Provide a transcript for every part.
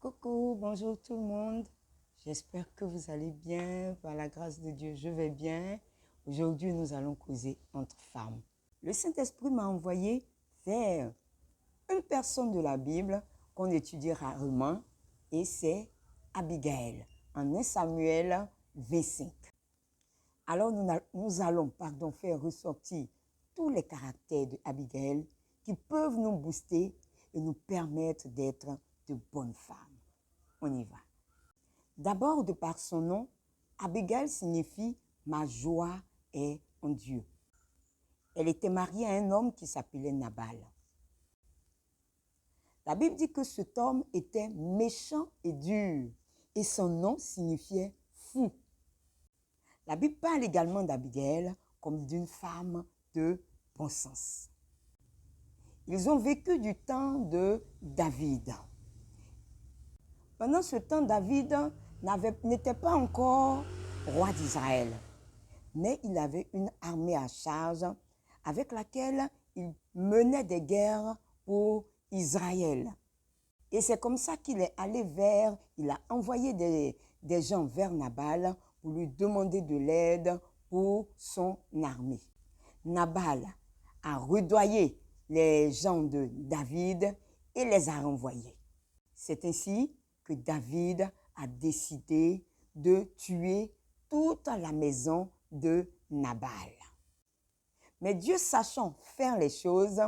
Coucou, bonjour tout le monde. J'espère que vous allez bien. Par la grâce de Dieu, je vais bien. Aujourd'hui, nous allons causer entre femmes. Le Saint-Esprit m'a envoyé vers une personne de la Bible qu'on étudie rarement et c'est Abigail, en 1 Samuel 25. Alors, nous allons faire ressortir tous les caractères d'Abigail qui peuvent nous booster et nous permettre d'être de bonnes femmes. On y va. D'abord, de par son nom, Abigail signifie « ma joie est en Dieu ». Elle était mariée à un homme qui s'appelait Nabal. La Bible dit que cet homme était méchant et dur et son nom signifiait « fou ». La Bible parle également d'Abigail comme d'une femme de bon sens. Ils ont vécu du temps de David. Pendant ce temps, David n'était pas encore roi d'Israël, mais il avait une armée à charge avec laquelle il menait des guerres pour Israël. Et c'est comme ça qu'il est allé il a envoyé des gens vers Nabal pour lui demander de l'aide pour son armée. Nabal a rudoyé les gens de David et les a renvoyés. C'est ainsi que David a décidé de tuer toute la maison de Nabal. Mais Dieu sachant faire les choses,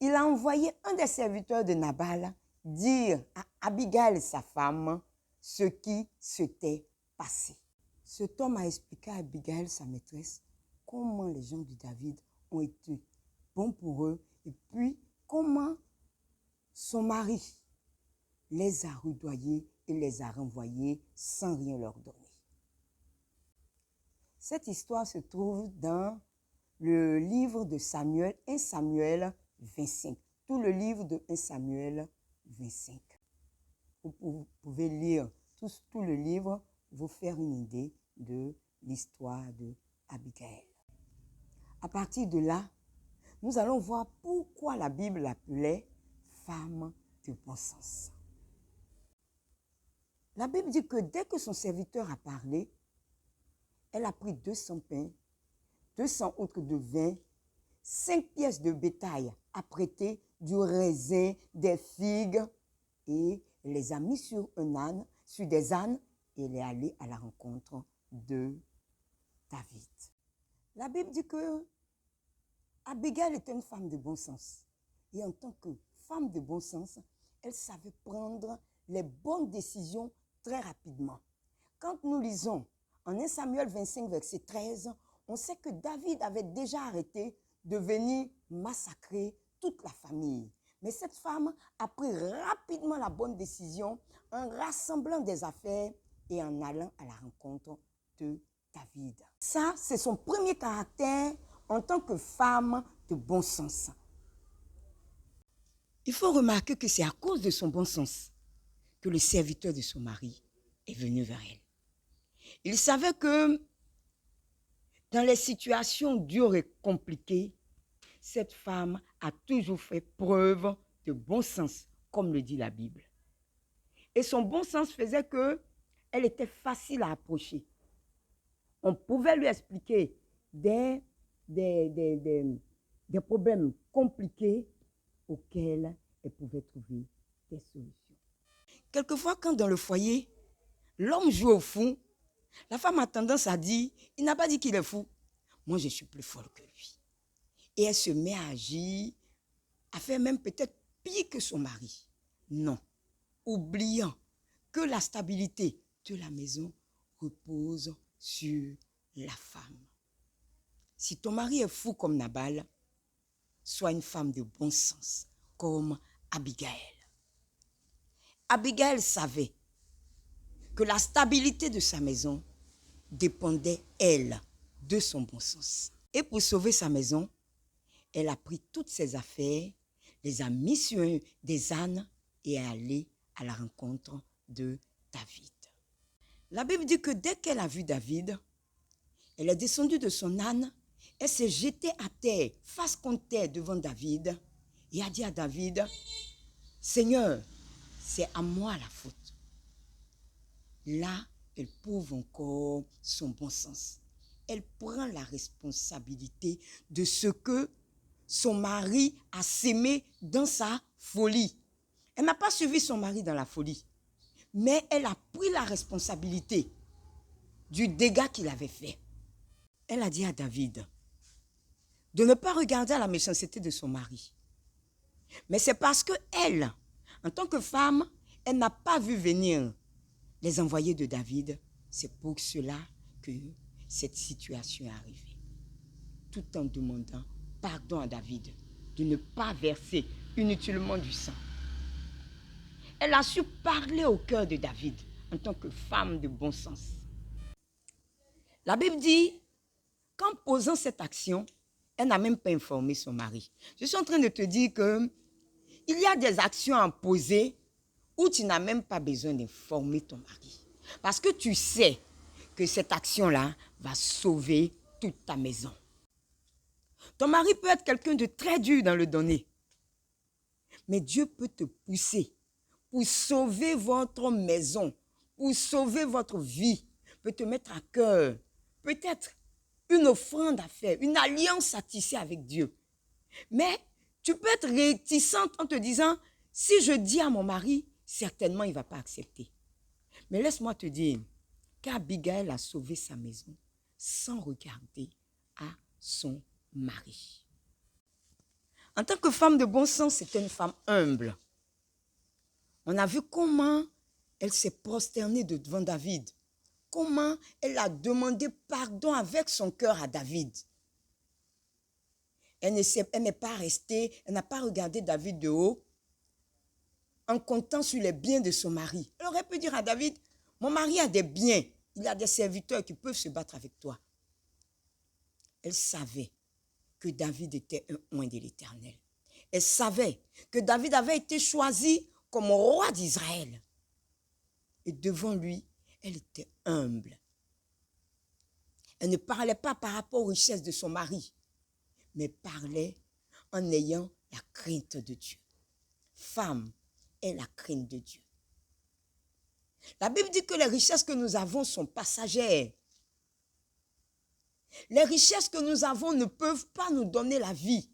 il a envoyé un des serviteurs de Nabal dire à Abigail, sa femme, ce qui s'était passé. Cet homme a expliqué à Abigail, sa maîtresse, comment les gens de David ont été bons pour eux et puis comment son mari les a rudoyés et les a renvoyés sans rien leur donner. Cette histoire se trouve dans le livre de Samuel, 1 Samuel 25. Tout le livre de 1 Samuel 25. Vous pouvez lire tout le livre pour vous faire une idée de l'histoire d'Abigail. À partir de là, nous allons voir pourquoi la Bible l'appelait femme de bon sens. La Bible dit que dès que son serviteur a parlé, elle a pris 200 pains, 200 autres de vin, 5 pièces de bétail apprêtées, du raisin, des figues, et les a mis sur des ânes, et elle est allée à la rencontre de David. La Bible dit que Abigail était une femme de bon sens. Et en tant que femme de bon sens, elle savait prendre les bonnes décisions très rapidement. Quand nous lisons en 1 Samuel 25, verset 13, on sait que David avait déjà arrêté de venir massacrer toute la famille. Mais cette femme a pris rapidement la bonne décision en rassemblant des affaires et en allant à la rencontre de David. Ça, c'est son premier caractère en tant que femme de bon sens. Il faut remarquer que c'est à cause de son bon sens que le serviteur de son mari est venu vers elle. Il savait que dans les situations dures et compliquées, cette femme a toujours fait preuve de bon sens, comme le dit la Bible. Et son bon sens faisait qu'elle était facile à approcher. On pouvait lui expliquer des problèmes compliqués auxquels elle pouvait trouver des solutions. Quelquefois, quand dans le foyer, l'homme joue au fou, la femme a tendance à dire, il n'a pas dit qu'il est fou, moi je suis plus folle que lui. Et elle se met à agir, à faire même peut-être pire que son mari. Non, oubliant que la stabilité de la maison repose sur la femme. Si ton mari est fou comme Nabal, sois une femme de bon sens comme Abigail. Abigail savait que la stabilité de sa maison dépendait, elle, de son bon sens. Et pour sauver sa maison, elle a pris toutes ses affaires, les a mis sur des ânes et est allée à la rencontre de David. La Bible dit que dès qu'elle a vu David, elle est descendue de son âne, elle s'est jetée à terre, face contre terre devant David, et a dit à David, « Seigneur, c'est à moi la faute. Là, elle prouve encore son bon sens. Elle prend la responsabilité de ce que son mari a sémé dans sa folie. Elle n'a pas suivi son mari dans la folie, mais elle a pris la responsabilité du dégât qu'il avait fait. Elle a dit à David de ne pas regarder à la méchanceté de son mari. Mais c'est parce qu'elle, en tant que femme, elle n'a pas vu venir les envoyés de David. C'est pour cela que cette situation est arrivée. Tout en demandant pardon à David de ne pas verser inutilement du sang. Elle a su parler au cœur de David en tant que femme de bon sens. La Bible dit qu'en posant cette action, elle n'a même pas informé son mari. Je suis en train de te dire qu'il y a des actions à poser où tu n'as même pas besoin d'informer ton mari. Parce que tu sais que cette action-là va sauver toute ta maison. Ton mari peut être quelqu'un de très dur dans le donner. Mais Dieu peut te pousser pour sauver votre maison, pour sauver votre vie, peut te mettre à cœur. Peut-être une offrande à faire, une alliance à tisser avec Dieu. Mais tu peux être réticente en te disant, si je dis à mon mari, certainement il ne va pas accepter. Mais laisse-moi te dire qu'Abigail a sauvé sa maison sans regarder à son mari. En tant que femme de bon sens, c'était une femme humble. On a vu comment elle s'est prosternée devant David. Comment elle a demandé pardon avec son cœur à David. Elle n'est pas restée, elle n'a pas regardé David de haut en comptant sur les biens de son mari. Elle aurait pu dire à David, mon mari a des biens, il a des serviteurs qui peuvent se battre avec toi. Elle savait que David était un oint de l'Éternel. Elle savait que David avait été choisi comme roi d'Israël. Et devant lui, elle était humble. Elle ne parlait pas par rapport aux richesses de son mari, mais parlait en ayant la crainte de Dieu. Femme est la crainte de Dieu. La Bible dit que les richesses que nous avons sont passagères. Les richesses que nous avons ne peuvent pas nous donner la vie.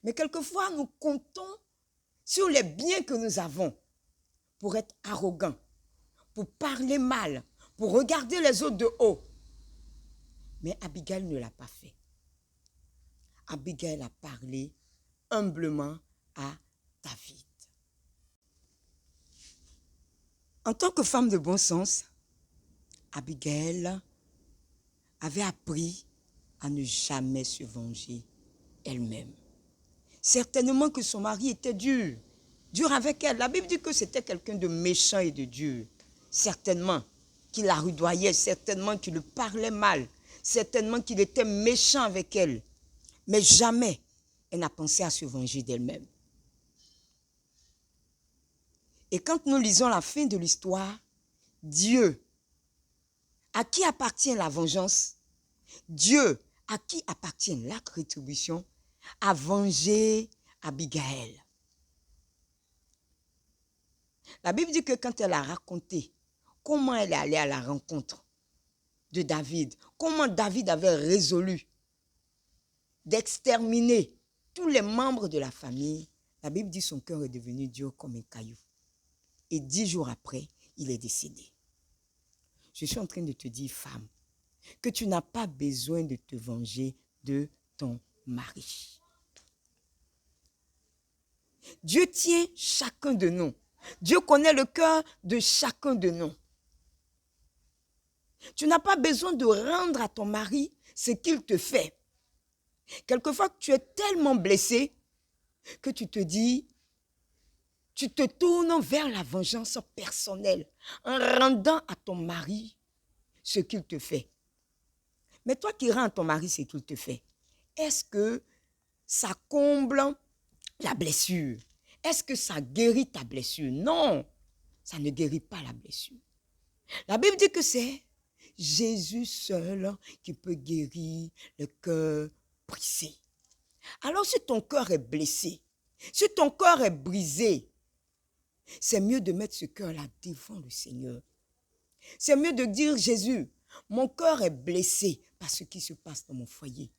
Mais quelquefois, nous comptons sur les biens que nous avons pour être arrogants, pour parler mal, pour regarder les autres de haut. Mais Abigail ne l'a pas fait. Abigail a parlé humblement à David. En tant que femme de bon sens, Abigail avait appris à ne jamais se venger elle-même. Certainement que son mari était dur avec elle. La Bible dit que c'était quelqu'un de méchant et de dur. Certainement qu'il la rudoyait, certainement qu'il lui parlait mal, certainement qu'il était méchant avec elle. Mais jamais elle n'a pensé à se venger d'elle-même. Et quand nous lisons la fin de l'histoire, Dieu, à qui appartient la vengeance, Dieu, à qui appartient la rétribution, a vengé Abigail. La Bible dit que quand elle a raconté comment elle est allée à la rencontre de David, comment David avait résolu d'exterminer tous les membres de la famille, la Bible dit que son cœur est devenu dur comme un caillou. Et 10 jours après, il est décédé. Je suis en train de te dire, femme, que tu n'as pas besoin de te venger de ton mari. Dieu tient chacun de nous. Dieu connaît le cœur de chacun de nous. Tu n'as pas besoin de rendre à ton mari ce qu'il te fait. Quelquefois, tu es tellement blessé que tu te dis, tu te tournes vers la vengeance personnelle en rendant à ton mari ce qu'il te fait. Mais toi qui rends à ton mari ce qu'il te fait, est-ce que ça comble la blessure? Est-ce que ça guérit ta blessure? Non, ça ne guérit pas la blessure. La Bible dit que c'est Jésus seul qui peut guérir le cœur brisé. Alors si ton cœur est blessé, si ton cœur est brisé, C'est mieux de mettre ce cœur-là devant le Seigneur. C'est mieux de dire, Jésus, mon cœur est blessé par ce qui se passe dans mon foyer.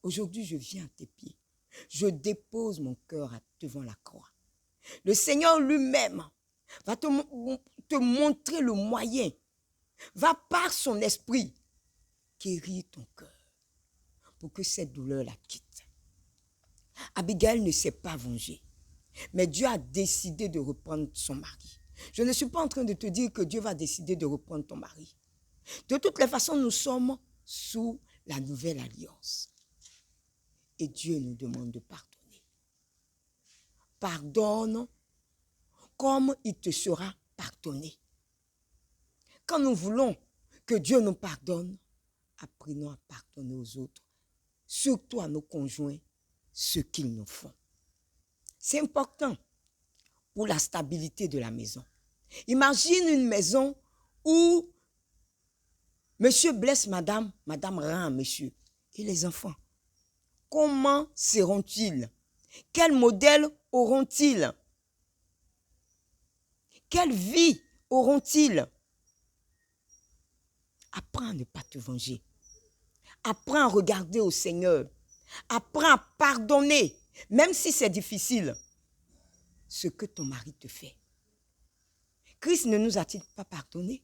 Aujourd'hui, je viens à tes pieds. Je dépose mon cœur devant la croix. Le Seigneur lui-même va te montrer le moyen, va par son esprit guérir ton cœur pour que cette douleur la quitte. Abigail ne s'est pas vengée, mais Dieu a décidé de reprendre son mari. Je ne suis pas en train de te dire que Dieu va décider de reprendre ton mari. De toutes les façons, nous sommes sous la nouvelle alliance. Et Dieu nous demande de pardonner. Pardonne comme il te sera pardonné. Quand nous voulons que Dieu nous pardonne, apprenons à pardonner aux autres, surtout à nos conjoints, ce qu'ils nous font. C'est important pour la stabilité de la maison. Imagine une maison où monsieur blesse madame, madame rend à monsieur. Et les enfants, comment seront-ils? Quel modèle auront-ils? Quelle vie auront-ils? Apprends à ne pas te venger. Apprends à regarder au Seigneur. Apprends à pardonner, même si c'est difficile, ce que ton mari te fait. Christ ne nous a-t-il pas pardonné?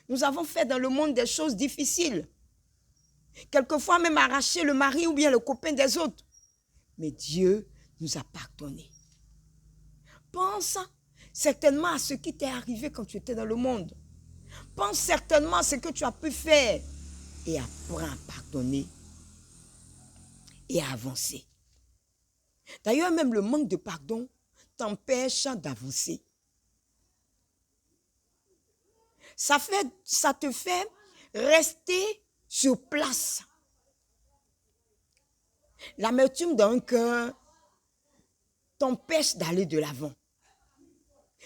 Nous avons fait dans le monde des choses difficiles. Quelquefois même arracher le mari ou bien le copain des autres. Mais Dieu nous a pardonné. Pense certainement à ce qui t'est arrivé quand tu étais dans le monde. Pense certainement à ce que tu as pu faire. Et apprends à pardonner et à avancer. D'ailleurs, même le manque de pardon t'empêche d'avancer. Ça te fait rester sur place. L'amertume d'un cœur t'empêche d'aller de l'avant.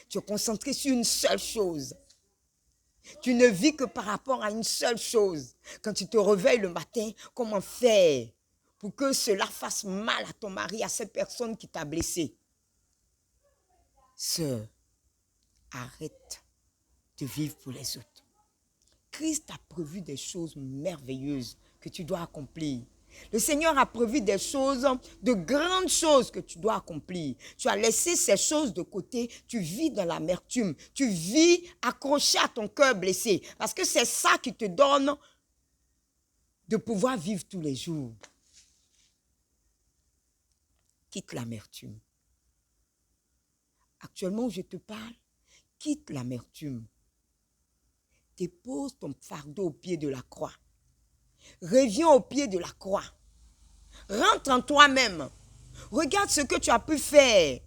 Tu es concentré sur une seule chose. Tu ne vis que par rapport à une seule chose. Quand tu te réveilles le matin, comment faire pour que cela fasse mal à ton mari, à cette personne qui t'a blessé? Sœur, arrête de vivre pour les autres. Christ a prévu des choses merveilleuses que tu dois accomplir. Le Seigneur a prévu des choses, de grandes choses que tu dois accomplir. Tu as laissé ces choses de côté, tu vis dans l'amertume, tu vis accroché à ton cœur blessé. Parce que c'est ça qui te donne de pouvoir vivre tous les jours. Quitte l'amertume. Actuellement où je te parle, quitte l'amertume. Dépose ton fardeau au pied de la croix. Reviens au pied de la croix. Rentre en toi-même. Regarde ce que tu as pu faire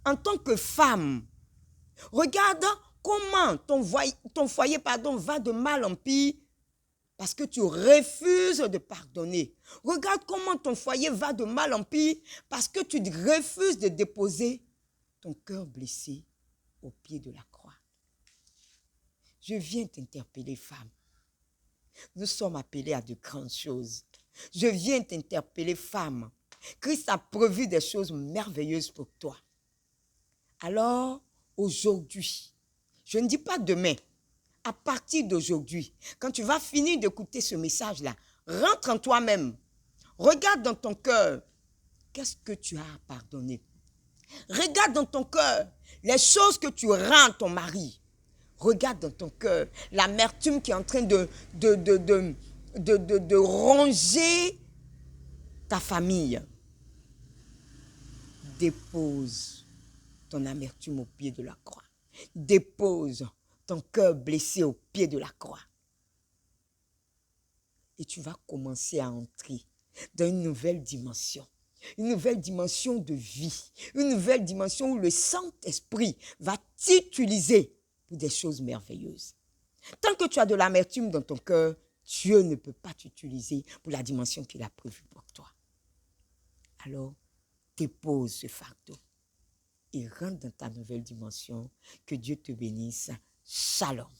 en tant que femme. Regarde comment ton foyer va de mal en pire parce que tu refuses de pardonner. Regarde comment ton foyer va de mal en pire parce que tu refuses de déposer ton cœur blessé au pied de la croix. Je viens t'interpeller, femme. Nous sommes appelés à de grandes choses. Je viens t'interpeller, femme. Christ a prévu des choses merveilleuses pour toi. Alors, aujourd'hui, je ne dis pas demain, à partir d'aujourd'hui, quand tu vas finir d'écouter ce message-là, rentre en toi-même. Regarde dans ton cœur, qu'est-ce que tu as à pardonner? Regarde dans ton cœur les choses que tu rends à ton mari. Regarde dans ton cœur l'amertume qui est en train de ronger ta famille. Dépose ton amertume au pied de la croix. Dépose ton cœur blessé au pied de la croix. Et tu vas commencer à entrer dans une nouvelle dimension. Une nouvelle dimension de vie. Une nouvelle dimension où le Saint-Esprit va t'utiliser pour des choses merveilleuses. Tant que tu as de l'amertume dans ton cœur, Dieu ne peut pas t'utiliser pour la dimension qu'il a prévue pour toi. Alors, dépose ce fardeau et rentre dans ta nouvelle dimension. Que Dieu te bénisse. Shalom.